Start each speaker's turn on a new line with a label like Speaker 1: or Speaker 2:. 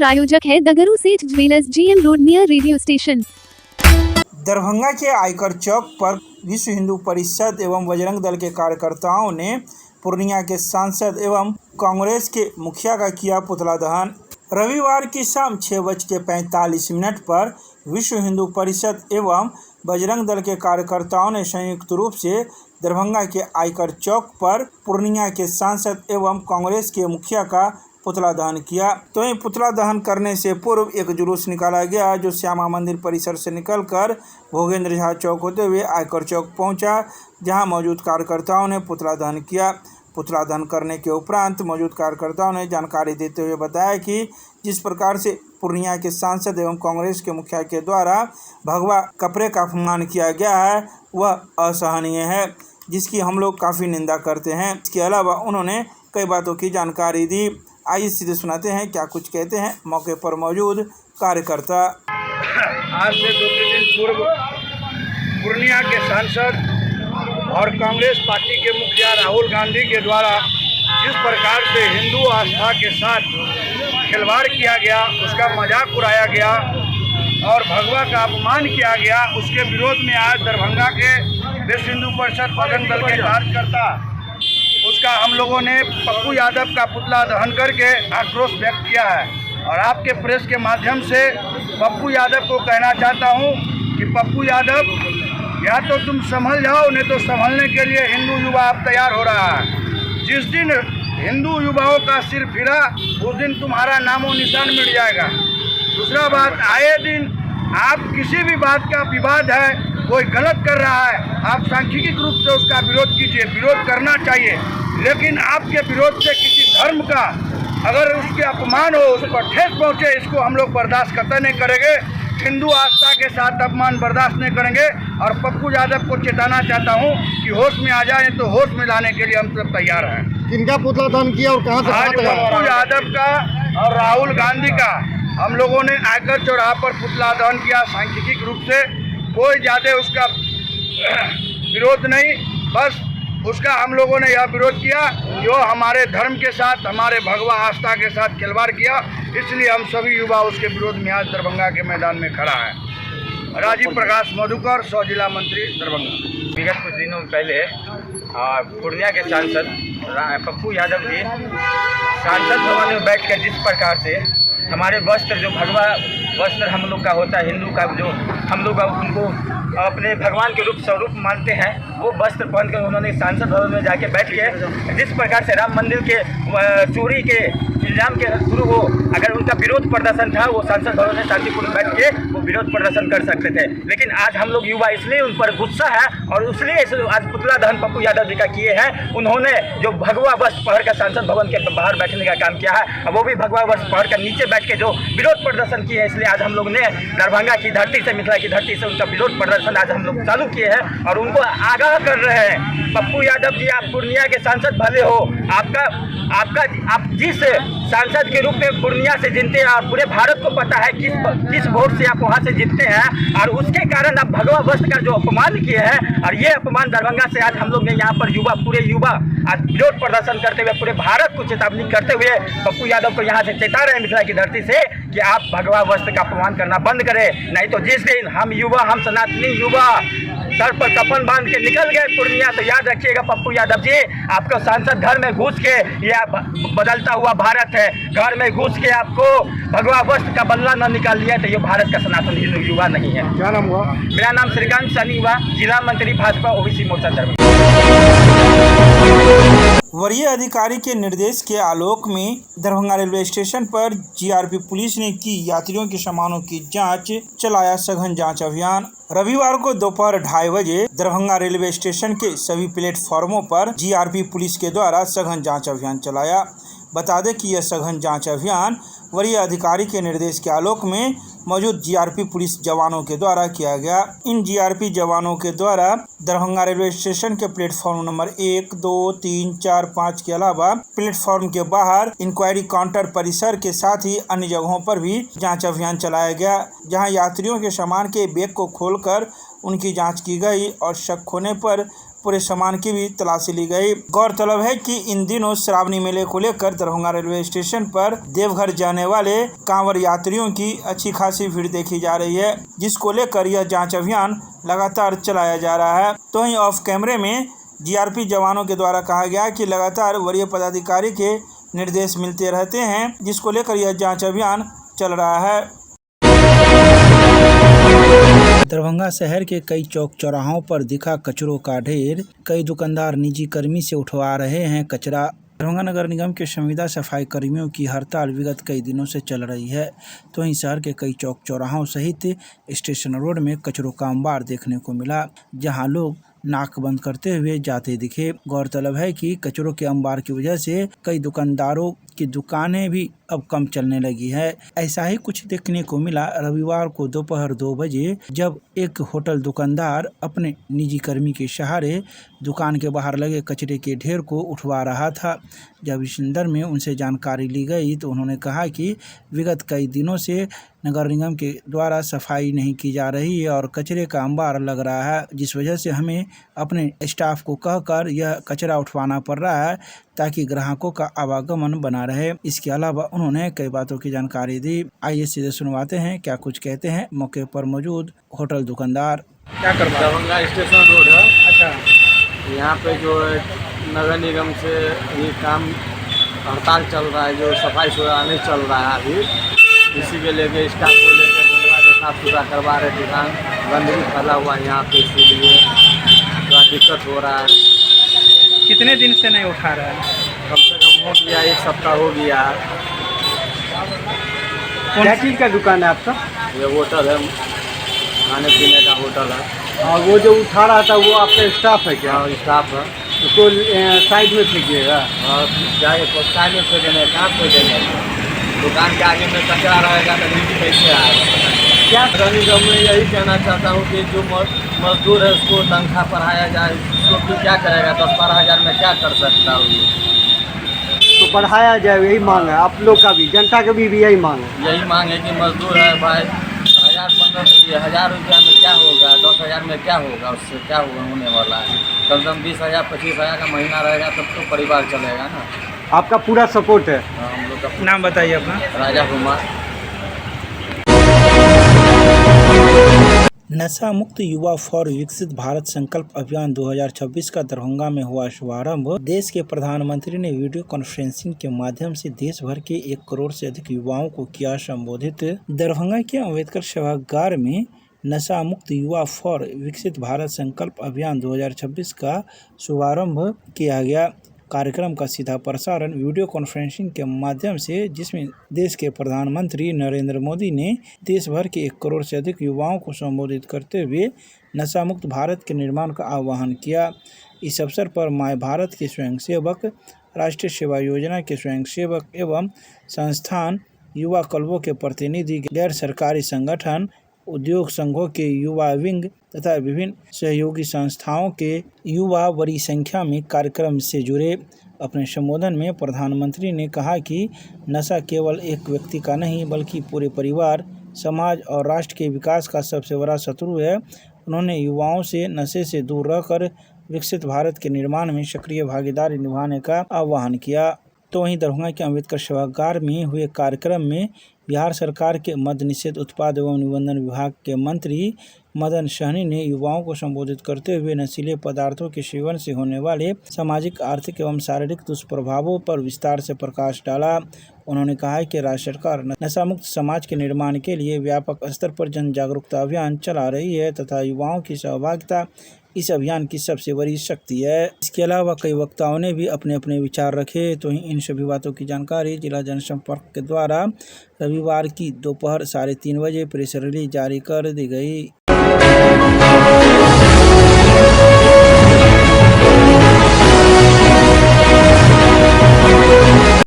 Speaker 1: प्रायोजक है दगरू सेठ jewellers, GM road near radio station.
Speaker 2: Darbhanga के आयकर चौक पर विश्व हिंदू परिषद एवं बजरंग दल के कार्यकर्ताओं ने पूर्णिया के सांसद एवं कांग्रेस के मुखिया का किया पुतला दहन। रविवार की शाम 6:45 पर विश्व हिंदू परिषद एवं बजरंग दल के कार्यकर्ताओं ने संयुक्त रूप से दरभंगा के आयकर चौक पर पूर्णिया के सांसद एवं कांग्रेस के मुखिया का पुतला दहन किया। तो वहीं पुतला दहन करने से पूर्व एक जुलूस निकाला गया जो श्यामा मंदिर परिसर से निकलकर भोगेंद्र झा चौक होते हुए आयकर चौक पहुंचा, जहां मौजूद कार्यकर्ताओं ने पुतला दहन किया। पुतला दहन करने के उपरांत मौजूद कार्यकर्ताओं ने जानकारी देते हुए बताया कि जिस प्रकार से पूर्णिया के सांसद एवं कांग्रेस के मुखिया के द्वारा भगवा कपड़े का अपमान किया गया है वह असहनीय है, जिसकी हम लोग काफ़ी निंदा करते हैं। इसके अलावा उन्होंने कई बातों की जानकारी दी। आइए सीधे सुनाते हैं क्या कुछ कहते हैं मौके पर मौजूद कार्यकर्ता।
Speaker 3: आज से 2-3 दिन पूर्व पूर्णिया के सांसद और कांग्रेस पार्टी के मुखिया राहुल गांधी के द्वारा जिस प्रकार से हिंदू आस्था के साथ खिलवाड़ किया गया, उसका मजाक उड़ाया गया और भगवा का अपमान किया गया, उसके विरोध में आज दरभंगा के विश्व हिंदू परिषद बजरंग दल के कार्यकर्ता उसका हम लोगों ने पप्पू यादव का पुतला दहन करके आक्रोश व्यक्त किया है। और आपके प्रेस के माध्यम से पप्पू यादव को कहना चाहता हूं कि पप्पू यादव या तो तुम संभल जाओ, नहीं तो संभलने के लिए हिंदू युवा अब तैयार हो रहा है। जिस दिन हिंदू युवाओं का सिर फिरा उस दिन तुम्हारा नामो निशान मिट जाएगा। दूसरा बात, आए दिन आप किसी भी बात का विवाद है, कोई गलत कर रहा है, आप सांख्यिक रूप से उसका विरोध कीजिए, विरोध करना चाहिए, लेकिन आपके विरोध से किसी धर्म का अगर उसके अपमान हो, उस पर ठेस पहुँचे, इसको हम लोग बर्दाश्त करते नहीं करेंगे। हिंदू आस्था के साथ अपमान बर्दाश्त नहीं करेंगे। और पप्पू यादव को चेताना चाहता हूं कि होश में आ जाए, तो होश में लाने के लिए हम सब तैयार हैं।
Speaker 4: किनका पुतला दहन किया और कहां से?
Speaker 3: आज पप्पू यादव का और राहुल गांधी का हम लोगों ने आयकर चौराहा पर पुतला दहन किया। सांख्यिक रूप से कोई ज़्यादा उसका विरोध नहीं, बस उसका हम लोगों ने यह विरोध किया जो हमारे धर्म के साथ, हमारे भगवा आस्था के साथ खिलवाड़ किया, इसलिए हम सभी युवा उसके विरोध में आज दरभंगा के मैदान में खड़ा है। राजीव प्रकाश मधुकर, 100 जिला मंत्री दरभंगा।
Speaker 5: विगत कुछ दिनों पहले पूर्णिया के सांसद पप्पू यादव जी सांसद भवन में बैठकर जिस प्रकार से हमारे वस्त्र, जो भगवा वस्त्र हम लोग का होता है, हिंदू का जो हम लोग उनको अपने भगवान के रूप स्वरूप मानते हैं, वो वस्त्र पहनकर उन्होंने सांसद भवन में जाके बैठ के जिस प्रकार से राम मंदिर के चोरी के इल्ज़ाम के थ्रू वो अगर उनका विरोध प्रदर्शन था, वो सांसद भवन में शांतिपूर्ण बैठ के वो विरोध प्रदर्शन कर सकते थे। लेकिन आज हम लोग युवा इसलिए उन पर गुस्सा है और इसलिए आज पुतला दहन पप्पू यादव जी का किए हैं। उन्होंने जो भगवा वस्त्र पहन कर सांसद भवन के बाहर बैठने का काम किया है, वो भी भगवा वस्त्र पहन कर नीचे बैठ के जो विरोध प्रदर्शन किए हैं, इसलिए आज हम लोग ने दरभंगा की धरती से, मिथिला की धरती से उनका विरोध प्रदर्शन आज हम लोग चालू किए हैं और उनको आगाह कर रहे हैं। पप्पू यादव जी, आप पूर्णिया के सांसद भले हो, आप जिस सांसद के रूप में पूर्णिया से जीतते हैं और पूरे भारत को पता है किस वोट से आप वहाँ से जीतते हैं, और उसके कारण आप भगवा वस्त्र का जो अपमान किए हैं, और ये अपमान दरभंगा से आज हम लोग ने यहाँ पर पूरे युवा आज विरोध प्रदर्शन करते हुए पूरे भारत को चेतावनी करते हुए पप्पू यादव को यहाँ से चेता रहे हैं मिथिला की धरती से कि आप भगवा वस्त्र का अपमान करना बंद करें, नहीं तो जिस दिन हम सनातनी युवा सर पर कफन बांध के निकल गए पूर्णिया, तो याद रखिएगा पप्पू यादव जी, आपको सांसद घर में घुस के, यह बदलता हुआ भारत है, घर में घुस के आपको भगवा वस्त्र का बदला न निकाल लिया तो ये भारत का सनातन हिंदू युवा नहीं है।
Speaker 4: क्या नाम हुआ?
Speaker 5: मेरा नाम श्रीकांत सनी हुआ, जिला मंत्री भाजपा ओबीसी मोर्चा दरभंगा।
Speaker 2: वरीय अधिकारी के निर्देश के आलोक में दरभंगा रेलवे स्टेशन पर जीआरपी पुलिस ने की यात्रियों के सामानों की जांच, चलाया सघन जांच अभियान। रविवार को दोपहर 2:30 बजे दरभंगा रेलवे स्टेशन के सभी प्लेटफॉर्मों पर जीआरपी पुलिस के द्वारा सघन जांच अभियान चलाया। बता दें कि यह सघन जांच अभियान वरीय अधिकारी के निर्देश के आलोक में मौजूद जीआरपी पुलिस जवानों के द्वारा किया गया। इन जीआरपी जवानों के द्वारा दरभंगा रेलवे स्टेशन के प्लेटफॉर्म नंबर 1, 2, 3, 4, 5 के अलावा प्लेटफॉर्म के बाहर इंक्वायरी काउंटर परिसर के साथ ही अन्य जगहों पर भी जांच अभियान चलाया गया, जहां यात्रियों के सामान के बैग को खोलकर उनकी जांच की गई और शक होने पर पूरे सामान की भी तलाशी ली गई। गौरतलब है कि इन दिनों श्रावणी मेले को लेकर दरभंगा रेलवे स्टेशन पर देवघर जाने वाले कांवड़ यात्रियों की अच्छी खासी भीड़ देखी जा रही है, जिसको लेकर यह जांच अभियान लगातार चलाया जा रहा है। तो वहीं ऑफ कैमरे में जीआरपी जवानों के द्वारा कहा गया कि लगातार वरीय पदाधिकारी के निर्देश मिलते रहते हैं, जिसको लेकर यह जांच अभियान चल रहा है। दरभंगा शहर के कई चौक चौराहों पर दिखा कचरों का ढेर। कई दुकानदार निजी कर्मी से उठवा रहे हैं कचरा। दरभंगा नगर निगम के संविदा सफाई कर्मियों की हड़ताल विगत कई दिनों से चल रही है। तो वहीं शहर के कई चौक चौराहों सहित स्टेशन रोड में कचरों का अंबार देखने को मिला, जहां लोग नाक बंद करते हुए जाते दिखे। गौरतलब है कि कचरों के अंबार की वजह से कई दुकानदारों की दुकानें भी अब कम चलने लगी है। ऐसा ही कुछ देखने को मिला रविवार को दोपहर 2 बजे, जब एक होटल दुकानदार अपने निजी कर्मी के सहारे दुकान के बाहर लगे कचरे के ढेर को उठवा रहा था। जब इस संदर्भ में उनसे जानकारी ली गई तो उन्होंने कहा कि विगत कई दिनों से नगर निगम के द्वारा सफाई नहीं की जा रही है और कचरे का अंबार लग रहा है, जिस वजह से हमें अपने स्टाफ को कहकर यह कचरा उठवाना पड़ रहा है ताकि ग्राहकों का आवागमन बना रहे। इसके अलावा उन्होंने कई बातों की जानकारी दी। आइए सीधे सुनवाते हैं क्या कुछ कहते हैं मौके पर मौजूद होटल दुकानदार।
Speaker 4: क्या करवा? दरभंगा स्टेशन रोड है।
Speaker 2: अच्छा,
Speaker 4: यहाँ पे जो नगर निगम से ये काम हड़ताल चल रहा है, जो सफाई सुथरा नहीं चल रहा है अभी, इसी के लेके स्टाफ को लेकर धन्यवाद साफ सुथरा करवा रहे। दुकान गंदगी फैला हुआ है यहाँ पे, इसीलिए थोड़ा दिक्कत हो रहा है।
Speaker 2: कितने दिन से नहीं उठा रहा है?
Speaker 4: कम से कम हो गया 1 सप्ताह हो गया।
Speaker 6: क्या चीज़ का दुकान है आपका?
Speaker 4: ये होटल है, खाने पीने का होटल है।
Speaker 6: और वो जो उठा रहा था वो आपका स्टाफ है क्या?
Speaker 4: हाँ, स्टाफ है।
Speaker 6: उसको साइड में फेंकिएगा।
Speaker 4: और जाके साइड में फेंकेंगे, कहाँ फेंकेंगे? दुकान के आगे में कचरा रहेगा तो नीचे कैसे आएगा?
Speaker 6: क्या
Speaker 4: नगर निगम में यही कहना चाहता हूँ कि जो मजदूर है उसको तनख्वाह बढ़ाया जाए। उसको फिर क्या करेगा? 10-12 हज़ार में क्या कर सकता हूँ?
Speaker 6: तो बढ़ाया जाए, यही मांग है आप लोग का भी, जनता का भी यही मांग है।
Speaker 4: यही मांग है कि मजदूर है भाई, 1000 रुपया में क्या होगा? 10,000 में क्या होगा? उससे क्या होने वाला है? कम से कम 20,000 25,000 का महीना रहेगा तब तो परिवार चलेगा ना।
Speaker 6: आपका पूरा सपोर्ट है।
Speaker 4: हम लोग का
Speaker 2: नाम बताइए अपना।
Speaker 4: राजा कुमार।
Speaker 2: नशा मुक्त युवा फॉर विकसित भारत संकल्प अभियान 2026 का दरभंगा में हुआ शुभारंभ। देश के प्रधानमंत्री ने वीडियो कॉन्फ्रेंसिंग के माध्यम से देश भर के 1 करोड़ से अधिक युवाओं को किया संबोधित। दरभंगा के अम्बेडकर सभागार में नशा मुक्त युवा फॉर विकसित भारत संकल्प अभियान 2026 का शुभारंभ किया गया। कार्यक्रम का सीधा प्रसारण वीडियो कॉन्फ्रेंसिंग के माध्यम से, जिसमें देश के प्रधानमंत्री नरेंद्र मोदी ने देश भर के 1 करोड़ से अधिक युवाओं को संबोधित करते हुए नशा मुक्त भारत के निर्माण का आह्वान किया। इस अवसर पर माय भारत के स्वयंसेवक, राष्ट्रीय सेवा योजना के स्वयंसेवक एवं संस्थान, युवा क्लबों के प्रतिनिधि, गैर सरकारी संगठन, उद्योग संघों के युवा विंग तथा विभिन्न सहयोगी संस्थाओं के युवा बड़ी संख्या में कार्यक्रम से जुड़े। अपने संबोधन में प्रधानमंत्री ने कहा कि नशा केवल एक व्यक्ति का नहीं बल्कि पूरे परिवार, समाज और राष्ट्र के विकास का सबसे बड़ा शत्रु है। उन्होंने युवाओं से नशे से दूर रहकर विकसित भारत के निर्माण में सक्रिय भागीदारी निभाने का आह्वान किया। तो वहीं दरभंगा के अम्बेडकर सभागार में हुए कार्यक्रम में बिहार सरकार के मद्य निषेध उत्पाद एवं निबंधन विभाग के मंत्री मदन सहनी ने युवाओं को संबोधित करते हुए नशीले पदार्थों के सेवन से होने वाले सामाजिक, आर्थिक एवं शारीरिक दुष्प्रभावों पर विस्तार से प्रकाश डाला। उन्होंने कहा कि राज्य सरकार नशा मुक्त समाज के निर्माण के लिए व्यापक स्तर पर जन जागरूकता अभियान चला रही है तथा युवाओं की सहभागिता इस अभियान की सबसे बड़ी शक्ति है। इसके अलावा कई वक्ताओं ने भी अपने अपने विचार रखे। तो इन सभी बातों की जानकारी जिला जनसंपर्क के द्वारा रविवार की दोपहर 3:30 बजे प्रेस रिलीज जारी कर दी गई।